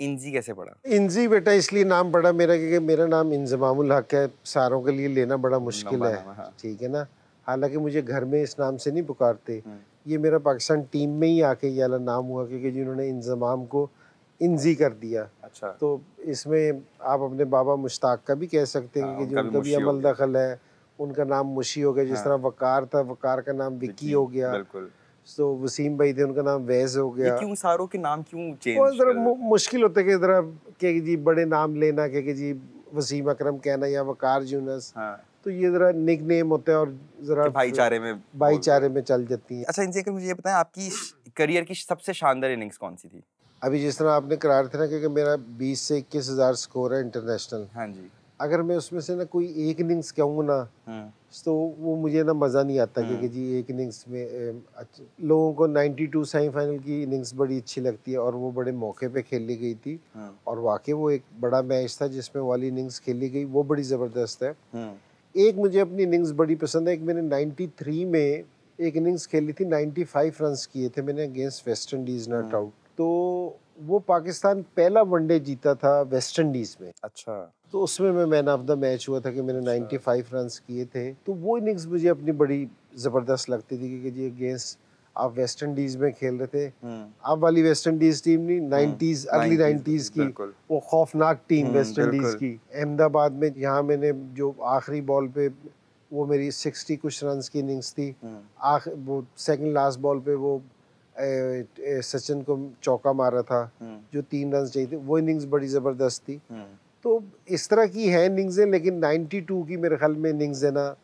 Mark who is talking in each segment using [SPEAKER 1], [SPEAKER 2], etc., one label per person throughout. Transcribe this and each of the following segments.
[SPEAKER 1] इंजी कैसे पड़ा?
[SPEAKER 2] इंजी बेटा इसलिए नाम पड़ा मेरा क्योंकि मेरा नाम इंजमामुल हक है, सारों के लिए लेना बड़ा मुश्किल
[SPEAKER 1] लंबा
[SPEAKER 2] है,
[SPEAKER 1] नाम है, हाँ।
[SPEAKER 2] ठीक है ना। हालांकि मुझे घर में इस नाम से नहीं पुकारते,
[SPEAKER 1] हम्म,
[SPEAKER 2] ये मेरा पाकिस्तान टीम में ही आके ये वाला नाम हुआ क्योंकि जिन्होंने इंजमाम को इंजी कर दिया।
[SPEAKER 1] अच्छा।
[SPEAKER 2] तो इसमें आप अपने बाबा मुश्ताक का भी कह सकते हैं
[SPEAKER 1] हाँ,
[SPEAKER 2] कि जी
[SPEAKER 1] उनका भी
[SPEAKER 2] उनका भी
[SPEAKER 1] मुशी हो
[SPEAKER 2] अमल
[SPEAKER 1] गया।
[SPEAKER 2] दखल है, उनका नाम मुशी हो गया। जिस
[SPEAKER 1] हाँ,
[SPEAKER 2] तरह वकार था, वकार का नाम विक्की हो गया।
[SPEAKER 1] बिल्कुल।
[SPEAKER 2] तो वसीम भाई थे, उनका नाम वैज हो
[SPEAKER 1] ये
[SPEAKER 2] गया।
[SPEAKER 1] क्यों सारों के नाम क्यों
[SPEAKER 2] वो
[SPEAKER 1] चेंज
[SPEAKER 2] ज़रा
[SPEAKER 1] कर देते हैं?
[SPEAKER 2] मुश्किल होता है कि ज़रा कि जी बड़े नाम लेना कि जी वसीम अकरम कहना या वकार यूनस,
[SPEAKER 1] हाँ,
[SPEAKER 2] तो ये ज़रा निक नेम होता है और ज़रा
[SPEAKER 1] कि भाईचारे में बोलते
[SPEAKER 2] भाईचारे
[SPEAKER 1] हैं।
[SPEAKER 2] में चल जाती हैं।
[SPEAKER 1] अच्छा इंजी अंकल, मुझे ये बताएं आपकी करियर की सबसे शानदार इनिंग्स कौन सी थी?
[SPEAKER 2] अभी जिस तरह आपने करार थे ना कि मेरा 20 से 21 हज़ार स्कोर है इंटरनेशनल,
[SPEAKER 1] हाँ जी।
[SPEAKER 2] अगर मैं उसमें से ना कोई एक इनिंग्स कहूँ ना,
[SPEAKER 1] हम्म,
[SPEAKER 2] तो वो मुझे ना मज़ा नहीं आता कि
[SPEAKER 1] हम्म,
[SPEAKER 2] जी एक इनिंग्स में लोगों को 92 सेमीफाइनल की इनिंग्स बड़ी अच्छी लगती है और वो बड़े मौके पे खेली गई थी।
[SPEAKER 1] हम्म,
[SPEAKER 2] और वाकई वो एक बड़ा मैच था जिसमें वाली इनिंग्स खेली गई, वो बड़ी ज़बरदस्त है।
[SPEAKER 1] हम्म,
[SPEAKER 2] एक मुझे अपनी इनिंग्स बड़ी पसंद है, एक मैंने 93 में एक इनिंग्स खेली थी, 95 रन्स किए थे मैंने against West Indies not out. तो वो पाकिस्तान पहला वनडे जीता था वेस्ट इंडीज़ में।
[SPEAKER 1] अच्छा,
[SPEAKER 2] तो उसमें मैं मैन ऑफ द मैच हुआ था कि मैंने
[SPEAKER 1] अच्छा।
[SPEAKER 2] 95 रन्स किए थे। तो वो इनिंग्स मुझे अपनी बड़ी ज़बरदस्त लगती थी क्योंकि जी अगेंस्ट आप वेस्ट इंडीज़ में खेल रहे थे। अब वाली वेस्ट इंडीज़ टीम नहीं, 90s अर्ली 90s की
[SPEAKER 1] बिल्कुल।
[SPEAKER 2] वो खौफनाक टीम वेस्ट इंडीज़
[SPEAKER 1] बिल्कुल।
[SPEAKER 2] की। अहमदाबाद में यहाँ मैंने जो आखिरी बॉल पे वो मेरी 60 कुछ रन्स की इनिंग्स थी। वो सेकंड लास्ट बॉल पे वो सचिन को चौका मारा था जो 3 रन चाहिए थे, वो इनिंग्स बड़ी ज़बरदस्त थी। तो इस तरह की है इनिंग्सें, लेकिन 92 की मेरे ख्याल में इनिंग्स है ना,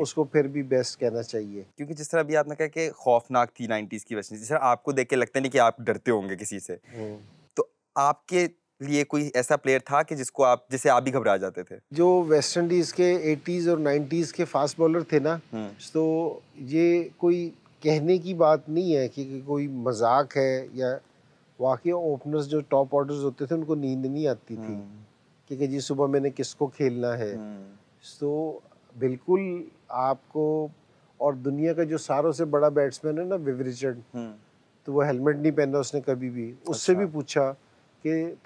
[SPEAKER 2] उसको फिर भी बेस्ट कहना चाहिए।
[SPEAKER 1] क्योंकि जिस तरह अभी आपने कहा कि खौफनाक थी 90s की वेस्ट इंडीज, जिस तरह आपको देख के लगता नहीं कि आप डरते होंगे किसी से, तो आपके लिए कोई ऐसा प्लेयर था कि जिसे आप भी घबरा जाते थे?
[SPEAKER 2] जो वेस्ट इंडीज़ के 80s और 90s के फास्ट बॉलर थे ना, तो ये कोई कहने की बात नहीं है कि कोई मजाक है या वाकई ओपनर्स जो टॉप ऑर्डर्स होते थे उनको नींद नहीं आती थी कि जी सुबह मैंने किसको खेलना है। तो बिल्कुल आपको, और दुनिया का जो सारों से बड़ा बैट्समैन है ना विव रिचर्ड, तो वो हेलमेट नहीं पहना उसने कभी भी। उससे भी पूछा कि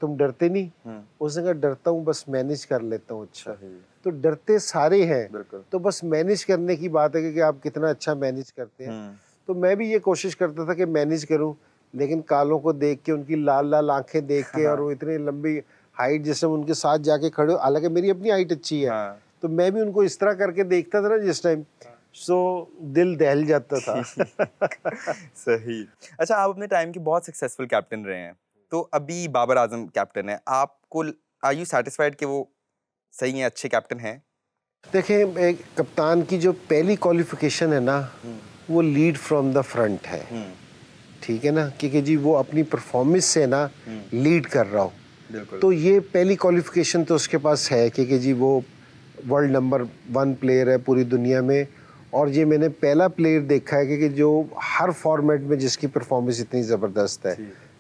[SPEAKER 2] तुम डरते नहीं? उसने कहा डरता हूँ, बस मैनेज कर लेता हूँ अच्छा। तो डरते सारे हैं, तो बस मैनेज करने की बात है कि आप कितना अच्छा मैनेज करते हैं। तो मैं भी ये कोशिश करता था कि मैनेज करूं, लेकिन कालों को देख के, उनकी लाल लाल आंखें देख के और वो इतनी लंबी हाइट, जैसे उनके साथ जाके खड़े, हालांकि मेरी अपनी हाइट अच्छी है, तो मैं भी उनको इस तरह करके देखता था ना जिस टाइम, सो दिल दहल जाता था।
[SPEAKER 1] सही। अच्छा, आप अपने टाइम के बहुत सक्सेसफुल कैप्टन रहे हैं, तो अभी बाबर आजम कैप्टन है, आपको आर यू सेटिस्फाइड कि वो सही है, अच्छे कैप्टन हैं?
[SPEAKER 2] देखें, एक कप्तान की जो पहली क्वालिफिकेशन है ना, वो लीड फ्रॉम द फ्रंट है, ठीक है ना, क्योंकि जी वो अपनी परफॉर्मेंस से ना लीड कर रहा हो। तो ये पहली क्वालिफिकेशन तो उसके पास है क्योंकि जी वो वर्ल्ड नंबर 1 प्लेयर है पूरी दुनिया में। और ये मैंने पहला प्लेयर देखा है कि जो हर फॉर्मेट में जिसकी परफॉर्मेंस इतनी ज़बरदस्त है,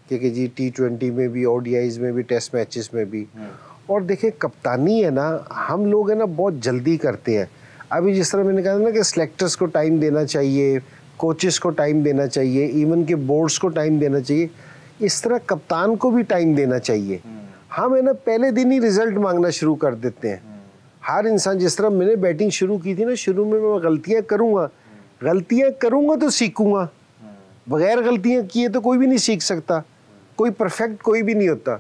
[SPEAKER 2] क्योंकि जी T20 में भी, ODIs में भी, टेस्ट मैचेस में भी। और देखिए कप्तानी है ना, हम लोग है ना बहुत जल्दी करते हैं। अभी जिस तरह मैंने कहा ना कि सिलेक्टर्स को टाइम देना चाहिए, कोचेस को टाइम देना चाहिए, इवन के बोर्ड्स को टाइम देना चाहिए, इस तरह कप्तान को भी टाइम देना चाहिए। हम है ना पहले दिन ही रिजल्ट मांगना शुरू कर देते हैं। हर इंसान, जिस तरह मैंने बैटिंग शुरू की थी ना, शुरू में मैं गलतियां करूंगा तो सीखूंगा, बगैर गलतियां किए तो कोई भी नहीं सीख सकता, कोई परफेक्ट कोई भी नहीं होता।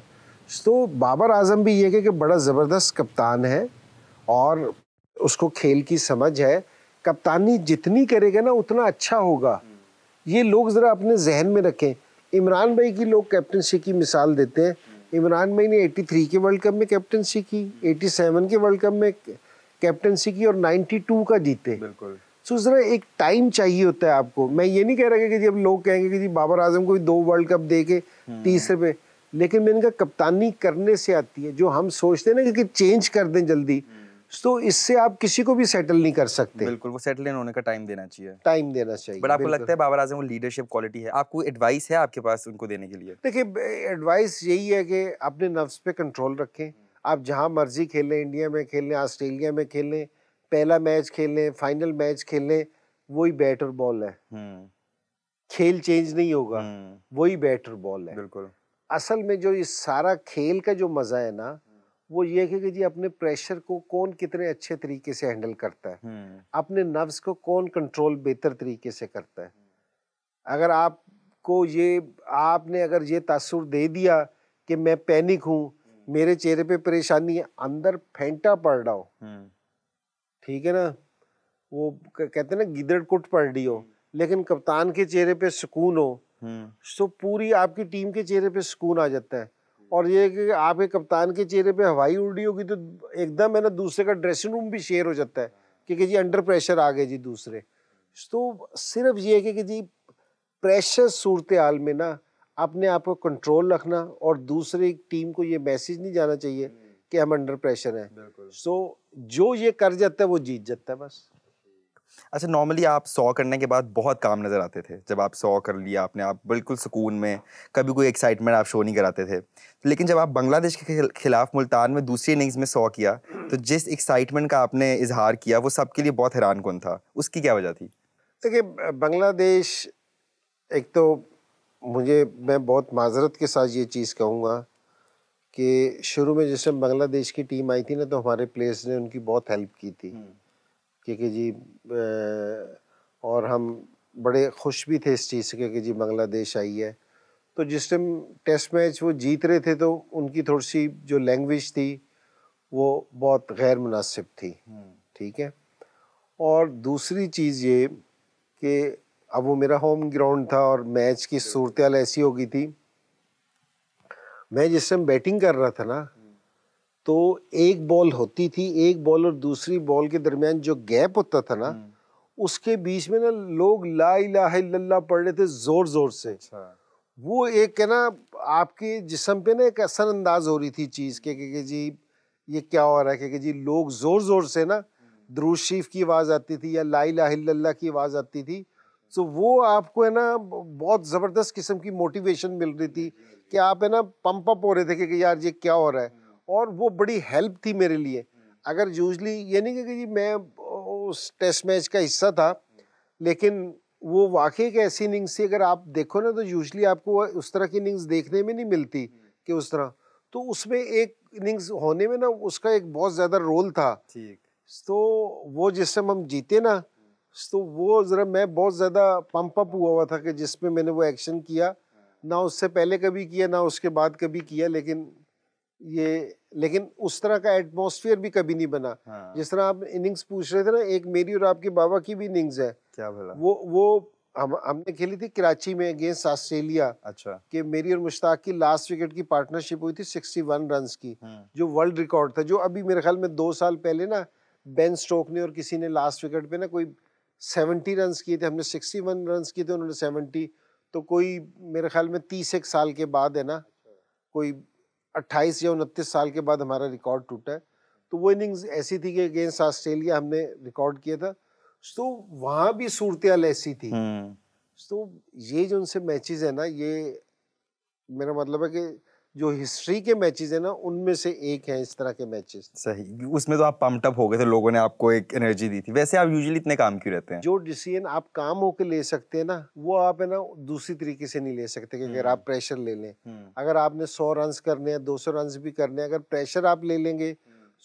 [SPEAKER 2] तो बाबर आजम भी ये कि बड़ा ज़बरदस्त कप्तान है और उसको खेल की समझ है। कप्तानी जितनी करेगा ना उतना अच्छा होगा, ये लोग ज़रा अपने जहन में रखें। इमरान भाई की लोग कैप्टनसी की मिसाल देते हैं, इमरान भाई ने 83 के वर्ल्ड कप में कैप्टनसी की, 87 के वर्ल्ड कप में कैप्टनसी की और 92 का जीते। तो ज़रा एक टाइम चाहिए होता है आपको। मैं ये नहीं कह रहा कि जब लोग कहेंगे कि जी बाबर आजम को 2 वर्ल्ड कप दे के तीसरे पे, लेकिन मैंने कहा कप्तानी करने से आती है। जो हम सोचते हैं ना कि चेंज कर दें जल्दी, तो इससे आप किसी को भी सेटल नहीं कर सकते।
[SPEAKER 1] बिल्कुल, वो सेटल इन होने का टाइम देना चाहिए।
[SPEAKER 2] टाइम देना चाहिए।
[SPEAKER 1] बट आपको लगता है बाबर आजम वो लीडरशिप क्वालिटी है? आपको एडवाइस है आपके पास उनको देने के लिए?
[SPEAKER 2] देखिए, एडवाइस यही है कि अपने नफ्स पे कंट्रोल रखें। आप जहां मर्जी खेलें, इंडिया में खेलें, ऑस्ट्रेलिया में खेलें, पहला मैच खेलें, फाइनल मैच खेलें, वही बैट और बॉल है। खेल चेंज नहीं होगा, वही बैट और बॉल है।
[SPEAKER 1] बिल्कुल।
[SPEAKER 2] असल में जो इस सारा खेल का जो मजा है ना, वो ये है कि जी अपने प्रेशर को कौन कितने अच्छे तरीके से हैंडल करता है, अपने नर्व्स को कौन कंट्रोल बेहतर तरीके से करता है। अगर आपको ये आपने अगर ये तासुर दे दिया कि मैं पैनिक हूँ, मेरे चेहरे पे परेशानी है, अंदर फेंटा पड़ रहा हो, ठीक है ना, वो कहते हैं ना गिदड़ कुट पड़ रही हो, लेकिन कप्तान के चेहरे पे सुकून हो, तो पूरी आपकी टीम के चेहरे पे सुकून आ जाता है। और ये कि आपके कप्तान के चेहरे पे हवाई उड़ रही होगी तो एकदम है ना दूसरे का ड्रेसिंग रूम भी शेयर हो जाता है कि जी अंडर प्रेशर आ गए जी दूसरे। तो सिर्फ ये है कि जी प्रेशर सूरत हाल में ना अपने आप को कंट्रोल रखना, और दूसरी टीम को ये मैसेज नहीं जाना चाहिए कि हम अंडर प्रेशर हैं। सो जो ये कर जाता है वो जीत जाता है बस।
[SPEAKER 1] अच्छा, नॉर्मली आप 100 करने के बाद बहुत काम नज़र आते थे। जब आप 100 कर लिया आपने, आप बिल्कुल सुकून में, कभी कोई एक्साइटमेंट आप शो नहीं कराते थे। लेकिन जब आप बांग्लादेश के खिलाफ मुल्तान में दूसरी इनिंग्स में 100 किया, तो जिस एक्साइटमेंट का आपने इजहार किया वो सबके लिए बहुत हैरानकुन था। उसकी क्या वजह थी?
[SPEAKER 2] देखिए, बांग्लादेश, एक तो मैं बहुत माजरत के साथ ये चीज़ कहूँगा कि शुरू में जिस टाइम बांग्लादेश की टीम आई थी ना, तो हमारे प्लेयर्स ने उनकी बहुत हेल्प की थी, क्योंकि जी और हम बड़े खुश भी थे इस चीज़ से कि जी बांग्लादेश आई है। तो जिस टाइम टेस्ट मैच वो जीत रहे थे तो उनकी थोड़ी सी जो लैंग्वेज थी वो बहुत गैर मुनासिब थी, ठीक है। और दूसरी चीज़ ये कि अब वो मेरा होम ग्राउंड था और मैच की सूरत हाल ऐसी हो गई थी, मैं जिस टाइम बैटिंग कर रहा था ना, तो एक बॉल होती थी, एक बॉल और दूसरी बॉल के दरमियान जो गैप होता था ना, उसके बीच में ना लोग ला इलाहा इल्लल्लाह पढ़ रहे थे जोर जोर से। वो एक है ना आपके जिस्म पे ना एक असर अंदाज हो रही थी चीज़ के जी ये क्या हो रहा है, कि जी लोग जोर जोर से ना दुरूद शरीफ की आवाज़ आती थी या ला इलाहा इल्लल्लाह की आवाज़ आती थी। तो वो आपको है ना बहुत ज़बरदस्त किस्म की मोटिवेशन मिल रही थी कि आप है ना पंप अप हो रहे थे कि यार ये क्या हो रहा है। और वो बड़ी हेल्प थी मेरे लिए। अगर यूजली ये नहीं कि जी मैं उस टेस्ट मैच का हिस्सा था, लेकिन वो वाकई एक ऐसी इनिंग्स थी, अगर आप देखो ना तो यूजली आपको उस तरह की इनिंग्स देखने में नहीं मिलती कि उस तरह, तो उसमें एक इनिंग्स होने में ना उसका एक बहुत ज़्यादा रोल था।
[SPEAKER 1] ठीक।
[SPEAKER 2] तो वो जिस समय हम जीते ना, तो वो ज़रा मैं बहुत ज़्यादा पंप अप हुआ था कि जिसमें मैंने वो एक्शन किया, ना उससे पहले कभी किया ना उसके बाद कभी किया, लेकिन उस तरह का एटमॉस्फेयर भी कभी नहीं बना।
[SPEAKER 1] हाँ।
[SPEAKER 2] जिस तरह आप इनिंग्स पूछ रहे थे ना, एक मेरी और आपके बाबा की भी इनिंग्स है।
[SPEAKER 1] क्या भला?
[SPEAKER 2] वो हमने खेली थी कराची में अगेंस्ट ऑस्ट्रेलिया।
[SPEAKER 1] अच्छा।
[SPEAKER 2] कि मेरी और मुश्ताक की लास्ट विकेट की पार्टनरशिप हुई थी 61 रन की, जो वर्ल्ड रिकॉर्ड था, जो अभी मेरे ख्याल में 2 साल पहले ना बेन स्टोक ने और किसी ने लास्ट विकेट पे ना कोई 70 रन किए थे, हमने 61 रन किए थे, उन्होंने 70। तो कोई मेरे ख्याल में 30 साल के बाद है ना, कोई 28 या 29 साल के बाद हमारा रिकॉर्ड टूटा है। तो वो इनिंग्स ऐसी थी कि अगेंस्ट ऑस्ट्रेलिया हमने रिकॉर्ड किया था। तो वहाँ भी सूरत हाल ऐसी थी। तो ये जो उनसे मैचेस है ना, ये मेरा मतलब है कि जो हिस्ट्री के मैचेस है ना, उनमें से एक है इस तरह के मैचेस।
[SPEAKER 1] सही, उसमें तो आप पम्प्ड अप हो गए थे, लोगों ने आपको एक एनर्जी दी थी। वैसे आप यूजुअली इतने काम क्यों रहते हैं?
[SPEAKER 2] जो डिसीजन आप काम होके ले सकते हैं ना, वो आप है ना दूसरी तरीके से नहीं ले सकते कि अगर आप प्रेशर ले लें। अगर आपने 100 रन करने हैं, 200 रन भी करने हैं, अगर प्रेशर आप ले लेंगे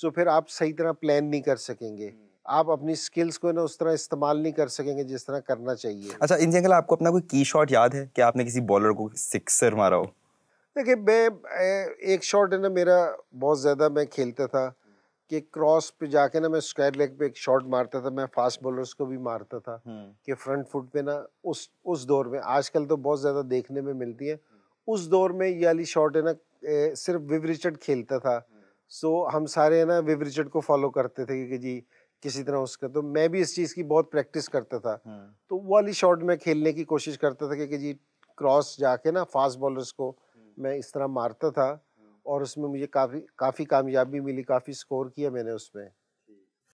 [SPEAKER 2] तो फिर आप सही तरह प्लान नहीं कर सकेंगे। आप अपनी स्किल्स को ना उस तरह इस्तेमाल नहीं कर सकेंगे जिस तरह करना चाहिए।
[SPEAKER 1] अच्छा, इन जनरल आपको अपना कोई की शॉट याद है कि आपने किसी बॉलर को सिक्सर मारा हो?
[SPEAKER 2] देखिए, मैं एक शॉट है ना मेरा बहुत ज़्यादा मैं खेलता था कि क्रॉस पे जाके ना मैं स्क्वायर लेग पे एक शॉट मारता था। मैं फास्ट बॉलर्स को भी मारता था कि फ्रंट फुट पे ना उस दौर में, आजकल तो बहुत ज़्यादा देखने में मिलती है, उस दौर में ये वाली शॉट है ना सिर्फ विव रिचर्ड खेलता था। सो हम सारे है ना विव रिचर्ड को फॉलो करते थे कि जी किसी तरह उसका, तो मैं भी इस चीज़ की बहुत प्रैक्टिस करता था। तो वो वाली शॉट मैं खेलने की कोशिश करता था कि जी क्रॉस जाके ना फास्ट बॉलर्स को मैं इस तरह मारता था, और उसमें मुझे काफ़ी कामयाबी मिली, काफ़ी स्कोर किया मैंने उसमें।